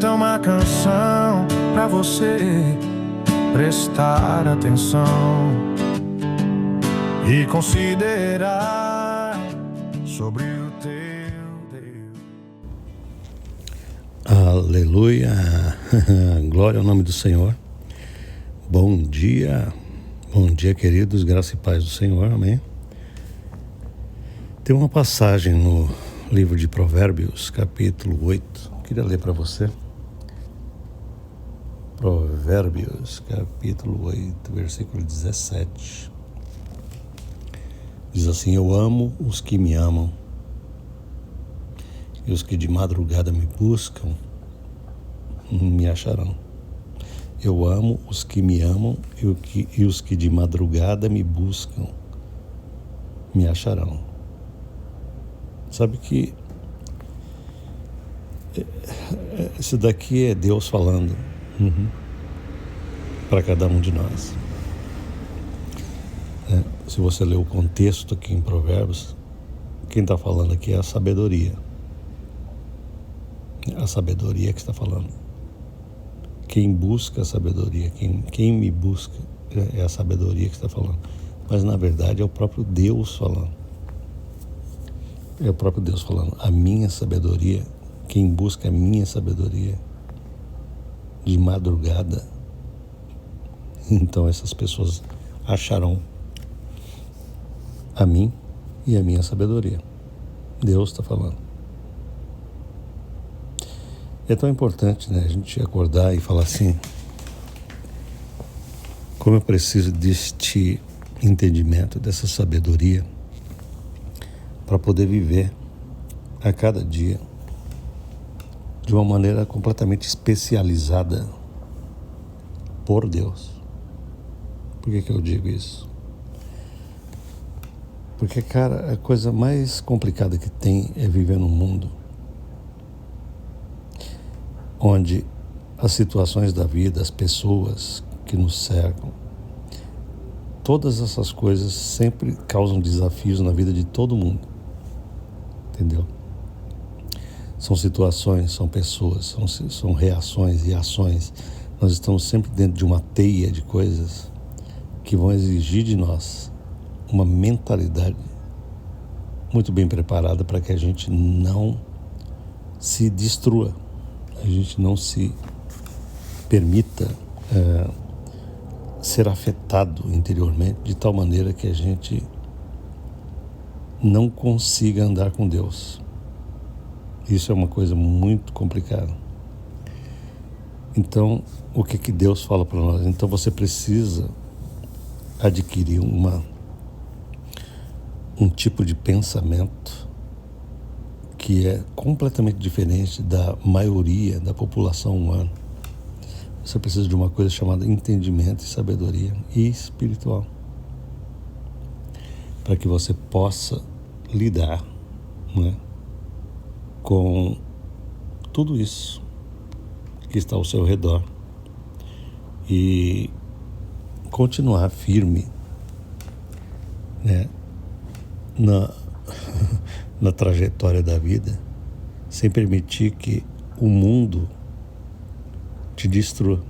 Esta é uma canção pra você prestar atenção e considerar sobre o teu Deus. Aleluia, glória ao nome do Senhor. Bom dia, queridos, graça e paz do Senhor, amém. Tem uma passagem no livro de Provérbios, capítulo 8, queria ler para você. Provérbios, capítulo 8, versículo 17. Diz assim: eu amo os que me amam, e os que de madrugada me buscam, me acharão. Eu amo os que me amam, e os que de madrugada me buscam, me acharão. Sabe que isso daqui é Deus falando para cada um de nós. Se você ler o contexto aqui em Provérbios, quem está falando aqui é a sabedoria. A sabedoria que está falando. Quem busca a sabedoria, quem me busca, é a sabedoria que está falando. Mas na verdade é o próprio Deus falando. É o próprio Deus falando. A minha sabedoria, quem busca a minha sabedoria de madrugada, então essas pessoas acharão a mim e a minha sabedoria. Deus está falando. É tão importante, né, a gente acordar e falar assim: como eu preciso deste entendimento, dessa sabedoria, para poder viver a cada dia de uma maneira completamente especializada por Deus. Por que eu digo isso? Porque, cara, a coisa mais complicada que tem é viver num mundo onde as situações da vida, as pessoas que nos cercam, todas essas coisas sempre causam desafios na vida de todo mundo. Entendeu? São situações, são pessoas, são reações e ações. Nós estamos sempre dentro de uma teia de coisas que vão exigir de nós uma mentalidade muito bem preparada para que a gente não se destrua, a gente não se permita ser afetado interiormente de tal maneira que a gente não consiga andar com Deus. Isso é uma coisa muito complicada. Então, o que Deus fala para nós? Então você precisa adquirir um tipo de pensamento que é completamente diferente da maioria da população humana. Você precisa de uma coisa chamada entendimento e sabedoria espiritual, para que você possa lidar, né, com tudo isso que está ao seu redor e continuar firme, né, na trajetória da vida, sem permitir que o mundo te destrua.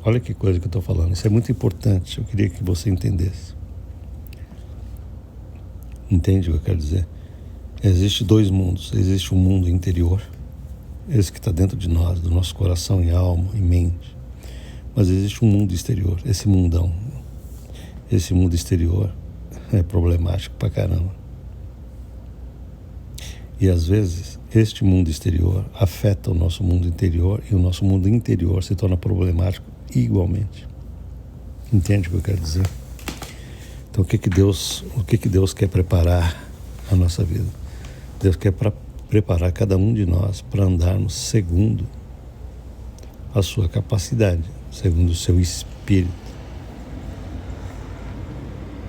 Olha que coisa que eu estou falando. Isso é muito importante. Eu queria que você entendesse. Entende o que eu quero dizer? Existem dois mundos. Existe um mundo interior, esse que está dentro de nós, do nosso coração e alma e mente. Mas existe um mundo exterior, esse mundão. Esse mundo exterior é problemático pra caramba. E às vezes, este mundo exterior afeta o nosso mundo interior e o nosso mundo interior se torna problemático igualmente. Entende o que eu quero dizer? Então, o que Deus quer preparar a nossa vida? Deus quer preparar cada um de nós para andarmos segundo a sua capacidade, segundo o seu espírito,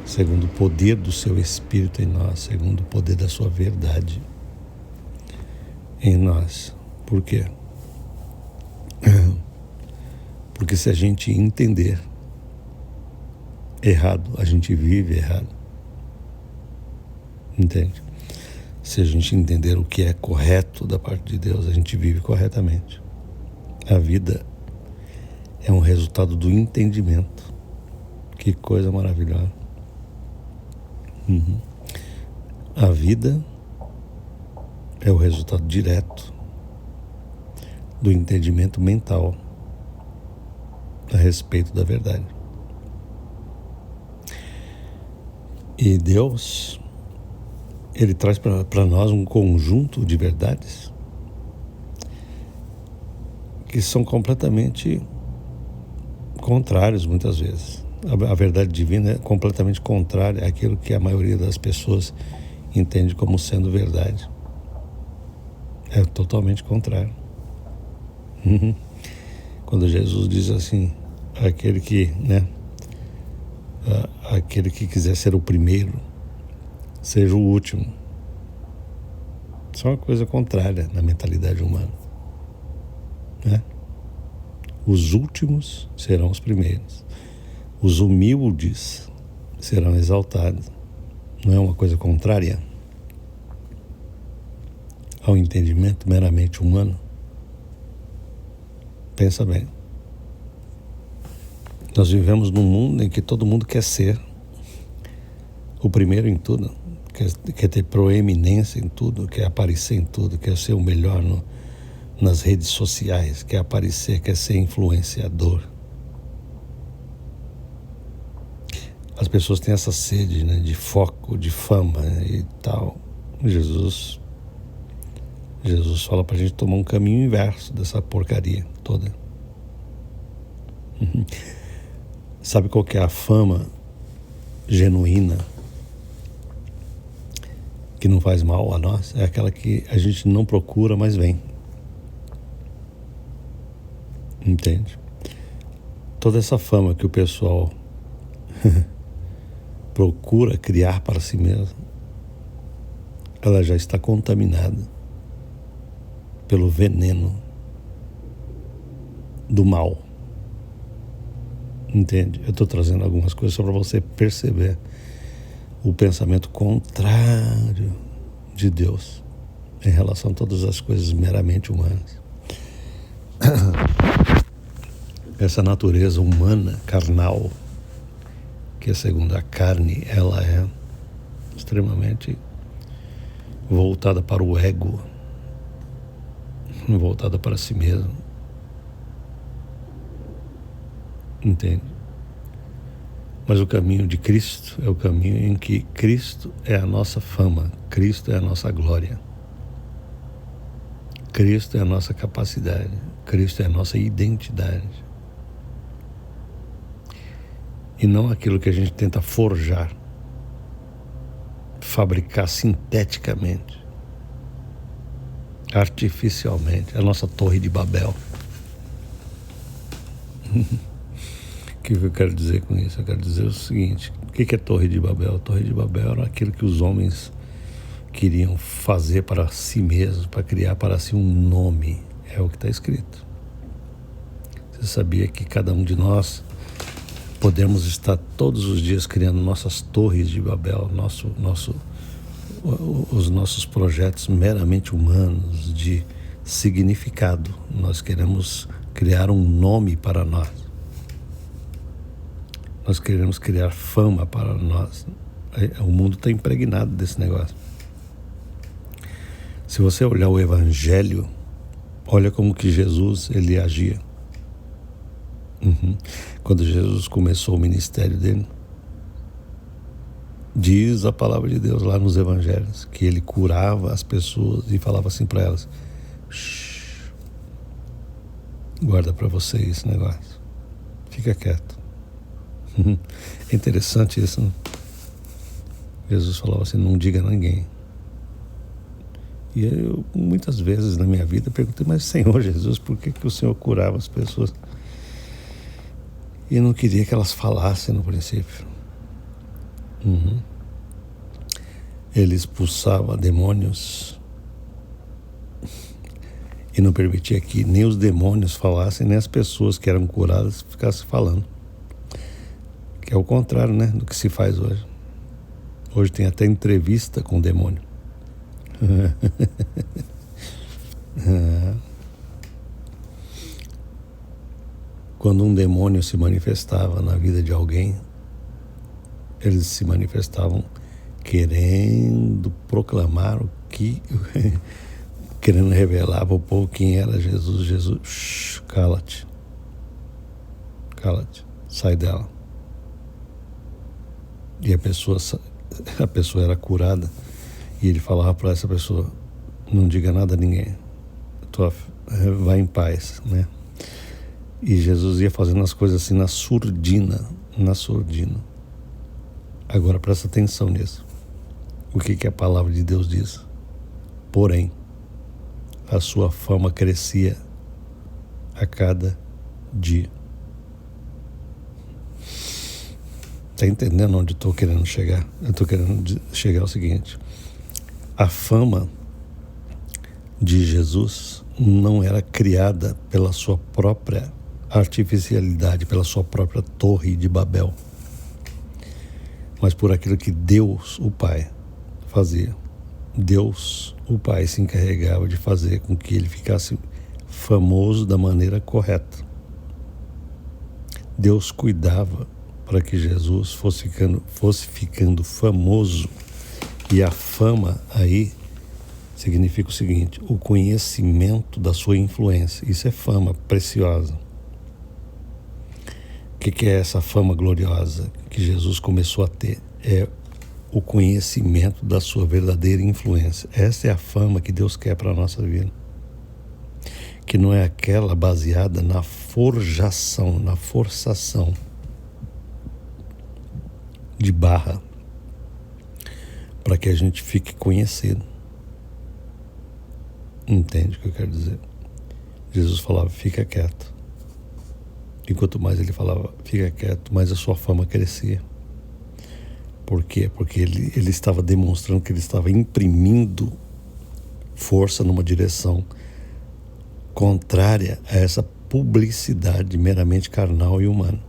segundo o poder do seu espírito em nós, segundo o poder da sua verdade em nós. Por quê? Porque se a gente entender errado, a gente vive errado. Entende? Se a gente entender o que é correto da parte de Deus, a gente vive corretamente. A vida é um resultado do entendimento. Que coisa maravilhosa. A vida é o resultado direto do entendimento mental a respeito da verdade. E Deus, Ele traz para nós um conjunto de verdades que são completamente contrários muitas vezes. A verdade divina é completamente contrária àquilo que a maioria das pessoas entende como sendo verdade. É totalmente contrário. Quando Jesus diz assim, aquele que quiser ser o primeiro, seja o último. Isso é uma coisa contrária na mentalidade humana, né? Os últimos serão os primeiros. Os humildes serão exaltados. Não é uma coisa contrária ao entendimento meramente humano? Pensa bem. Nós vivemos num mundo em que todo mundo quer ser o primeiro em tudo, quer ter proeminência em tudo, quer aparecer em tudo, quer ser o melhor nas redes sociais, quer aparecer, quer ser influenciador. As pessoas têm essa sede, né, de foco, de fama, né, e tal. Jesus fala pra gente tomar um caminho inverso dessa porcaria toda. Sabe qual que é a fama genuína que não faz mal a nós? É aquela que a gente não procura, mas vem. Entende? Toda essa fama que o pessoal procura criar para si mesmo, ela já está contaminada pelo veneno do mal. Entende? Eu estou trazendo algumas coisas só para você perceber o pensamento contrário de Deus em relação a todas as coisas meramente humanas. Essa natureza humana, carnal, que é segundo a carne, ela é extremamente voltada para o ego, voltada para si mesmo. Entende? Mas o caminho de Cristo é o caminho em que Cristo é a nossa fama, Cristo é a nossa glória, Cristo é a nossa capacidade, Cristo é a nossa identidade. E não aquilo que a gente tenta forjar, fabricar sinteticamente, artificialmente, a nossa Torre de Babel. O que eu quero dizer com isso? Eu quero dizer o seguinte: o que é Torre de Babel? Torre de Babel era aquilo que os homens queriam fazer para si mesmos, para criar para si um nome. É o que está escrito. Você sabia que cada um de nós podemos estar todos os dias criando nossas torres de Babel, os nossos projetos meramente humanos de significado. Nós queremos criar um nome para nós. Nós queremos criar fama para nós. O mundo está impregnado desse negócio. Se você olhar o Evangelho, olha como que Jesus, ele agia. Quando Jesus começou o ministério dele, diz a palavra de Deus lá nos Evangelhos, que ele curava as pessoas e falava assim para elas: guarda para você esse negócio, fica quieto. É interessante isso, né? Jesus falava assim: não diga a ninguém. E eu, muitas vezes na minha vida, perguntei: mas Senhor Jesus, por que o Senhor curava as pessoas? E eu não queria que elas falassem no princípio. Ele expulsava demônios e não permitia que nem os demônios falassem, nem as pessoas que eram curadas ficassem falando. Que é o contrário, né, do que se faz hoje. Hoje tem até entrevista com o demônio. Quando um demônio se manifestava na vida de alguém, eles se manifestavam querendo proclamar o que, querendo revelar para o povo quem era Jesus. Jesus, cala-te, sai dela. E a pessoa era curada, e ele falava para essa pessoa: não diga nada a ninguém, vai em paz, né? E Jesus ia fazendo as coisas assim na surdina. Agora presta atenção nisso. O que a palavra de Deus diz? Porém, a sua fama crescia a cada dia. Está entendendo onde estou querendo chegar? Eu estou querendo chegar ao seguinte: a fama de Jesus não era criada pela sua própria artificialidade, pela sua própria torre de Babel, mas por aquilo que Deus, o Pai, fazia. Deus, o Pai, se encarregava de fazer com que ele ficasse famoso da maneira correta. Deus cuidava para que Jesus fosse ficando famoso. E a fama aí significa o seguinte: o conhecimento da sua influência. Isso é fama preciosa. O que é essa fama gloriosa que Jesus começou a ter? É o conhecimento da sua verdadeira influência. Essa é a fama que Deus quer para a nossa vida. Que não é aquela baseada na forjação, na forçação de barra para que a gente fique conhecido. Entende o que eu quero dizer? Jesus falava: fica quieto. E quanto mais ele falava, fica quieto, mais a sua fama crescia. Por quê? Porque ele estava demonstrando que ele estava imprimindo força numa direção contrária a essa publicidade meramente carnal e humana.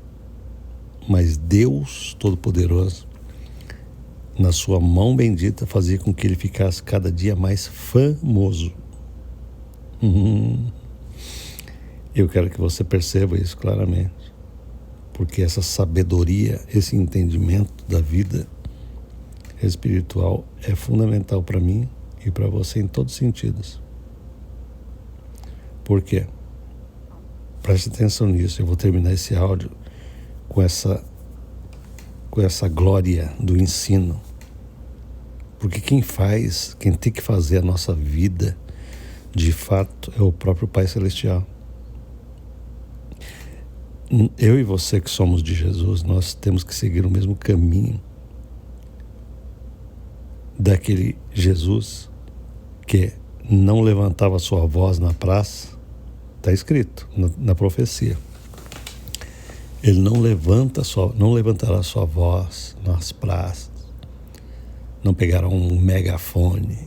Mas Deus Todo-Poderoso, na sua mão bendita, fazia com que ele ficasse cada dia mais famoso. Eu quero que você perceba isso claramente, porque essa sabedoria, esse entendimento da vida espiritual é fundamental para mim e para você em todos os sentidos. Por quê? Preste atenção nisso. Eu vou terminar esse áudio com essa glória do ensino, porque quem tem que fazer a nossa vida de fato é o próprio Pai Celestial. Eu e você que somos de Jesus, nós temos que seguir o mesmo caminho daquele Jesus que não levantava sua voz na praça. Está escrito na profecia: ele não levantará sua voz nas praças, não pegará um megafone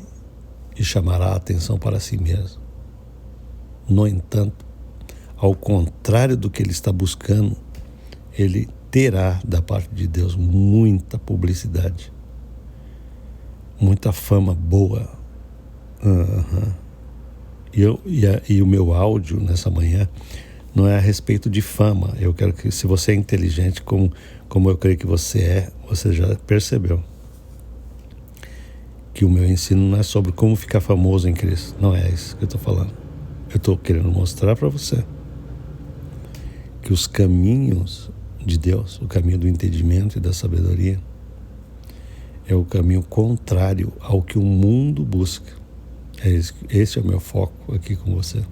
e chamará a atenção para si mesmo. No entanto, ao contrário do que ele está buscando, ele terá da parte de Deus muita publicidade, muita fama boa. E o meu áudio nessa manhã não é a respeito de fama. Eu quero que, se você é inteligente, como eu creio que você já percebeu que o meu ensino não é sobre como ficar famoso em Cristo. Não é isso que eu estou falando. Eu estou querendo mostrar para você que os caminhos de Deus, o caminho do entendimento e da sabedoria, é o caminho contrário ao que o mundo busca. Esse é o meu foco aqui com você.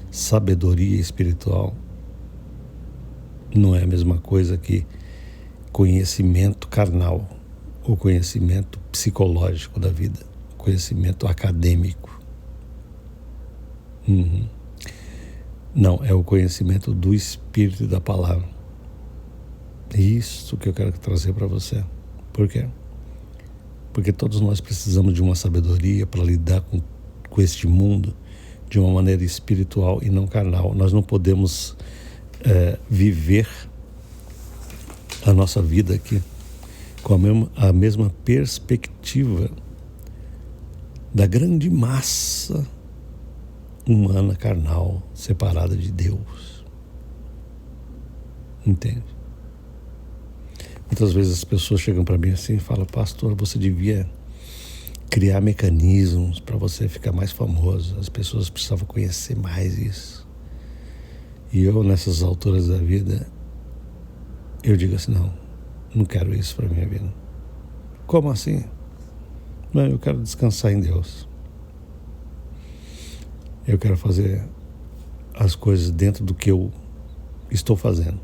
Sabedoria espiritual não é a mesma coisa que conhecimento carnal, ou conhecimento psicológico da vida, conhecimento acadêmico. Não, é o conhecimento do Espírito e da Palavra. Isso que eu quero trazer para você. Por quê? Porque todos nós precisamos de uma sabedoria para lidar com este mundo de uma maneira espiritual e não carnal. Nós não podemos viver a nossa vida aqui com a mesma perspectiva da grande massa humana, carnal, separada de Deus. Entende? Muitas vezes as pessoas chegam para mim assim e falam: pastor, você devia criar mecanismos para você ficar mais famoso. As pessoas precisavam conhecer mais isso. E eu, nessas alturas da vida, eu digo assim: não quero isso para minha vida. Como assim? Não, eu quero descansar em Deus. Eu quero fazer as coisas dentro do que eu estou fazendo.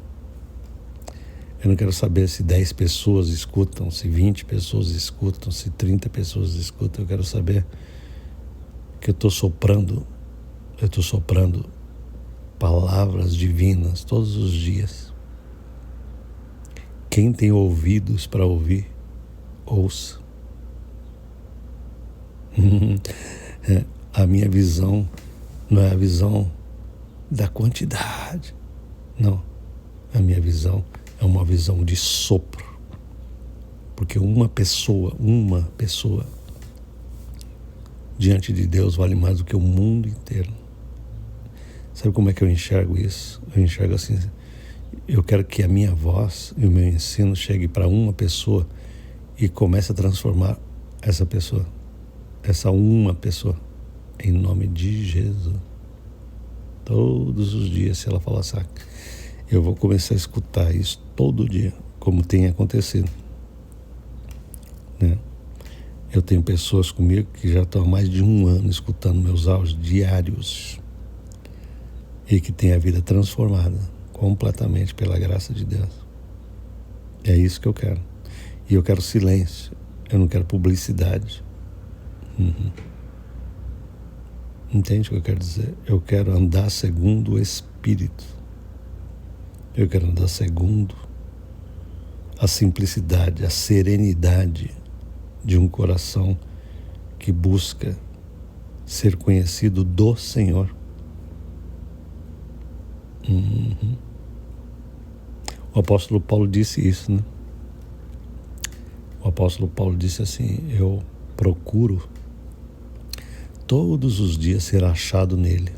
Eu não quero saber se 10 pessoas escutam, se 20 pessoas escutam, se 30 pessoas escutam. Eu quero saber que eu estou soprando palavras divinas todos os dias. Quem tem ouvidos para ouvir, ouça. A minha visão não é a visão da quantidade. Não. A minha visão é uma visão de sopro. Porque uma pessoa diante de Deus vale mais do que o mundo inteiro. Sabe como é que eu enxergo isso? Eu enxergo assim: eu quero que a minha voz e o meu ensino chegue para uma pessoa e comece a transformar essa pessoa, essa uma pessoa, em nome de Jesus. Todos os dias, se ela falar assim, eu vou começar a escutar isso todo dia, como tem acontecido, né? Eu tenho pessoas comigo que já estão há mais de 1 ano escutando meus áudios diários e que têm a vida transformada completamente pela graça de Deus. É isso que eu quero. E eu quero silêncio. Eu não quero publicidade. Entende o que eu quero dizer? Eu quero andar segundo o Espírito. Eu quero andar segundo a simplicidade, a serenidade de um coração que busca ser conhecido do Senhor. O apóstolo Paulo disse isso, né? O apóstolo Paulo disse assim: eu procuro todos os dias ser achado nele.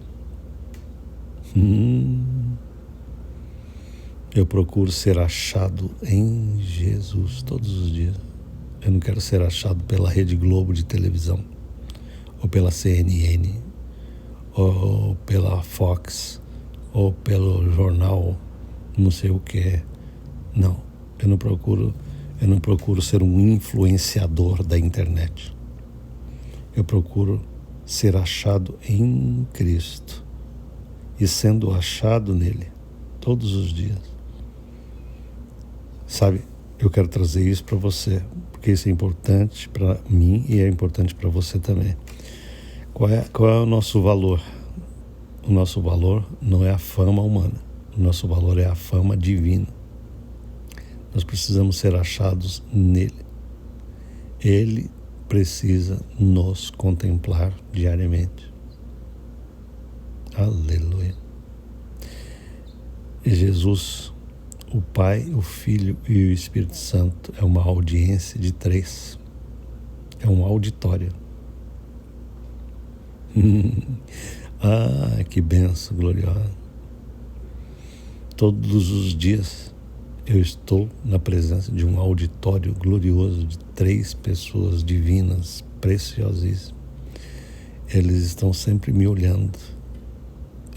Eu procuro ser achado em Jesus todos os dias. Eu não quero ser achado pela Rede Globo de televisão, ou pela CNN, ou pela Fox, ou pelo jornal não sei o que. Não, eu não procuro ser um influenciador da internet. Eu procuro ser achado em Cristo e sendo achado nele todos os dias. Sabe, eu quero trazer isso para você, porque isso é importante para mim e é importante para você também. Qual é o nosso valor? O nosso valor não é a fama humana. O nosso valor é a fama divina. Nós precisamos ser achados nele. Ele precisa nos contemplar diariamente. Aleluia. E Jesus, o Pai, o Filho e o Espírito Santo é uma audiência de 3. É um auditório. Que bênção gloriosa. Todos os dias eu estou na presença de um auditório glorioso de 3 pessoas divinas, preciosíssimas. Eles estão sempre me olhando.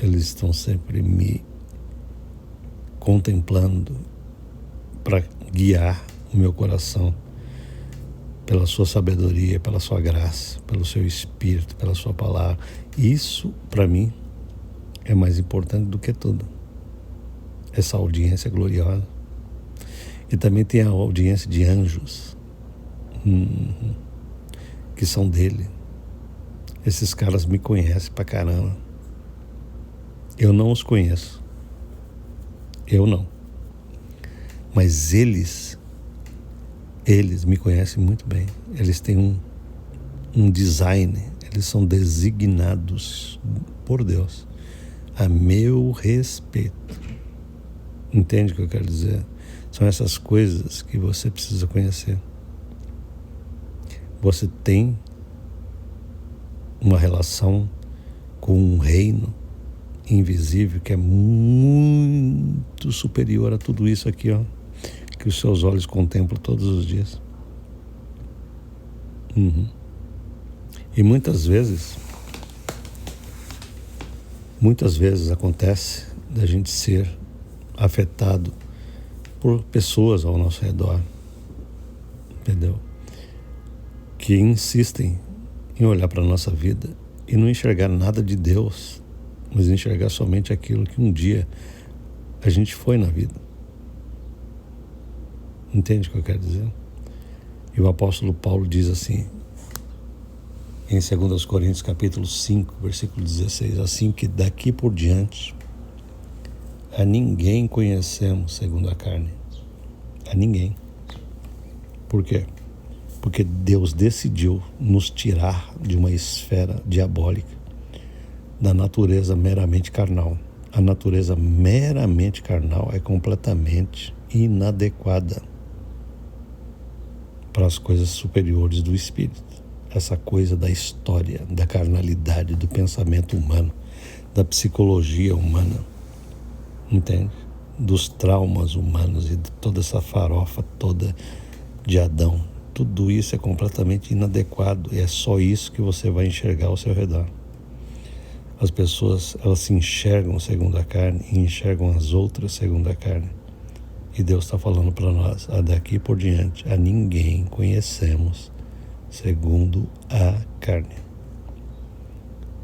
Eles estão sempre me contemplando para guiar o meu coração pela sua sabedoria, pela sua graça, pelo seu Espírito, pela sua palavra. Isso, para mim, é mais importante do que tudo. Essa audiência gloriosa. E também tem a audiência de anjos, que são dele. Esses caras me conhecem pra caramba. Eu não os conheço. Eu não. Mas eles me conhecem muito bem. Eles têm um design. Eles são designados por Deus a meu respeito. Entende o que eu quero dizer? São essas coisas que você precisa conhecer. Você tem uma relação com um reino invisível que é muito superior a tudo isso aqui, ó, que os seus olhos contemplam todos os dias. E muitas vezes acontece da gente ser afetado por pessoas ao nosso redor, entendeu? Que insistem em olhar para a nossa vida e não enxergar nada de Deus, mas enxergar somente aquilo que um dia a gente foi na vida. Entende o que eu quero dizer? E o apóstolo Paulo diz assim, em 2 Coríntios capítulo 5, versículo 16, assim que daqui por diante a ninguém conhecemos segundo a carne. A ninguém. Por quê? Porque Deus decidiu nos tirar de uma esfera diabólica, da natureza meramente carnal. A natureza meramente carnal é completamente inadequada para as coisas superiores do Espírito. Essa coisa da história, da carnalidade, do pensamento humano, da psicologia humana, entende? Dos traumas humanos e de toda essa farofa toda de Adão. Tudo isso é completamente inadequado e é só isso que você vai enxergar ao seu redor. As pessoas, elas se enxergam segundo a carne e enxergam as outras segundo a carne. E Deus está falando para nós, daqui por diante, a ninguém conhecemos segundo a carne.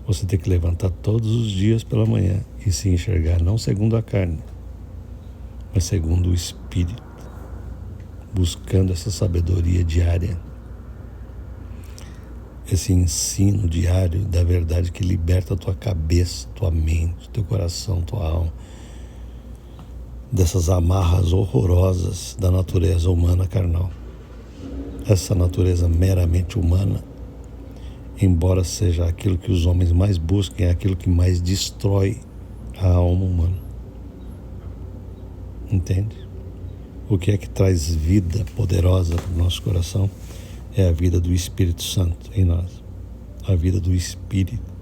Você tem que levantar todos os dias pela manhã e se enxergar não segundo a carne, mas segundo o Espírito, buscando essa sabedoria diária, esse ensino diário da verdade que liberta a tua cabeça, tua mente, teu coração, tua alma, dessas amarras horrorosas da natureza humana carnal. Essa natureza meramente humana, embora seja aquilo que os homens mais buscam, é aquilo que mais destrói a alma humana. Entende? O que é que traz vida poderosa para o nosso coração? É a vida do Espírito Santo em nós. A vida do Espírito.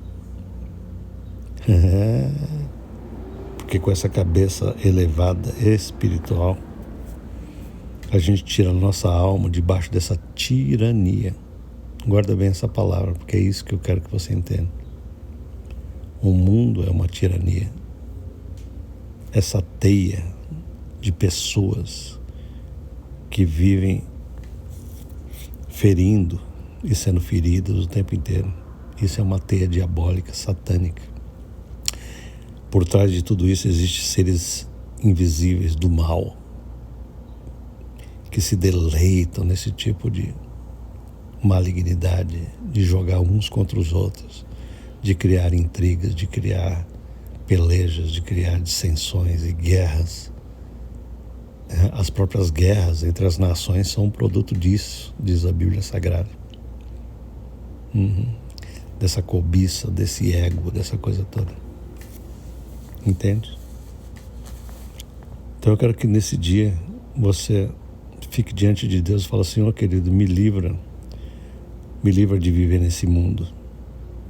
Porque com essa cabeça elevada, espiritual, a gente tira a nossa alma debaixo dessa tirania. Guarda bem essa palavra, porque é isso que eu quero que você entenda. O mundo é uma tirania. Essa teia de pessoas que vivem ferindo e sendo feridas o tempo inteiro. Isso é uma teia diabólica, satânica. Por trás de tudo isso existem seres invisíveis do mal que se deleitam nesse tipo de malignidade, de jogar uns contra os outros, de criar intrigas, de criar pelejas, de criar dissensões e guerras. As próprias guerras entre as nações são um produto disso, diz a Bíblia Sagrada. Dessa cobiça, desse ego, dessa coisa toda. Entende? Então eu quero que nesse dia você fique diante de Deus e fale: Senhor querido, me livra de viver nesse mundo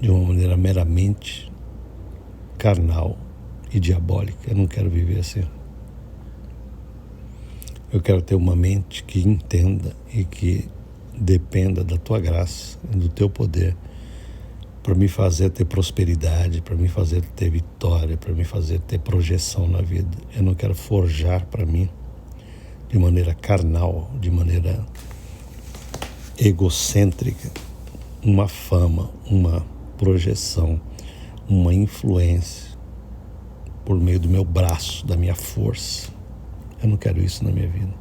de uma maneira meramente carnal e diabólica. Eu não quero viver assim. Eu quero ter uma mente que entenda e que dependa da tua graça e do teu poder para me fazer ter prosperidade, para me fazer ter vitória, para me fazer ter projeção na vida. Eu não quero forjar para mim de maneira carnal, de maneira egocêntrica, uma fama, uma projeção, uma influência por meio do meu braço, da minha força. Eu não quero isso na minha vida.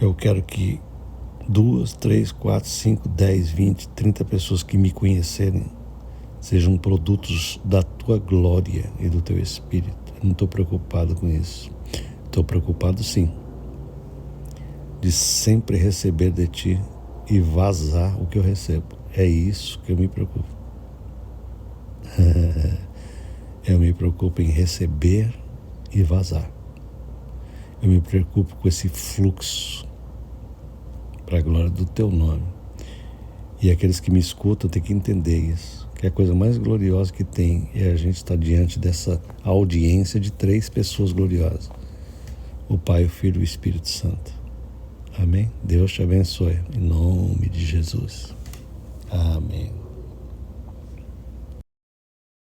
Eu quero que 2, 3, 4, 5, 10, 20, 30 pessoas que me conhecerem sejam produtos da tua glória e do teu Espírito. Eu não estou preocupado com isso. Estou preocupado sim de sempre receber de ti e vazar o que eu recebo. É isso que eu me preocupo. Eu me preocupo em receber e vazar. Eu me preocupo com esse fluxo para a glória do teu nome. E aqueles que me escutam têm que entender isso, que a coisa mais gloriosa que tem é a gente estar diante dessa audiência de 3 pessoas gloriosas: o Pai, o Filho e o Espírito Santo. Amém? Deus te abençoe, em nome de Jesus. Amém.